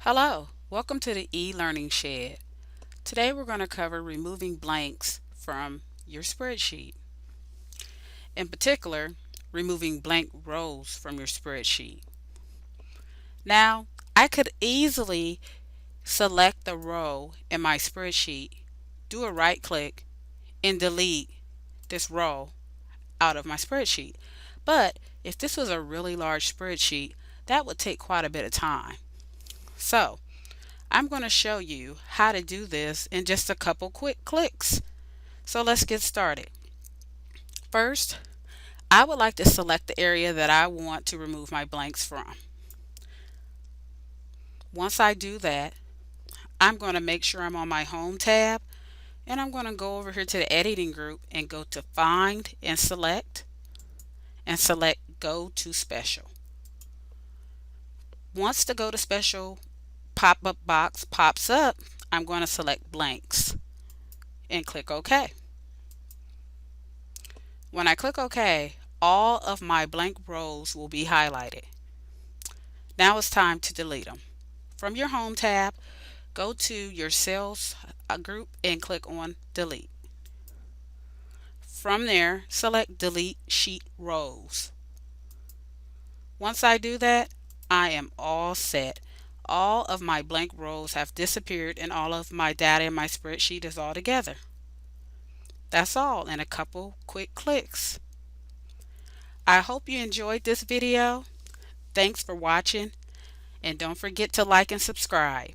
Hello, welcome to the e-learning shed. Today we're going to cover removing blanks from your spreadsheet. In particular, removing blank rows from your spreadsheet. Now, I could easily select the row in my spreadsheet, do a right click, and delete this row out of my spreadsheet. But if this was a really large spreadsheet, that would take quite a bit of time. So, I'm going to show you how to do this in just a couple quick clicks. So let's get started. First, I would like to select the area that I want to remove my blanks from. Once I do that, I'm going to make sure I'm on my Home tab, and I'm going to go over here to the editing group and go to Find and select Go to Special. Once the Go to Special pop-up box pops up, I'm going to select blanks and click OK. When I click OK, all of my blank rows will be highlighted. Now it's time to delete them. From your Home tab, go to your Cells group and click on Delete. From there, select Delete Sheet Rows. Once I do that, I am all set. All of my blank rows have disappeared and all of my data in my spreadsheet is all together. That's all in a couple quick clicks. I hope you enjoyed this video. Thanks for watching, and don't forget to like and subscribe.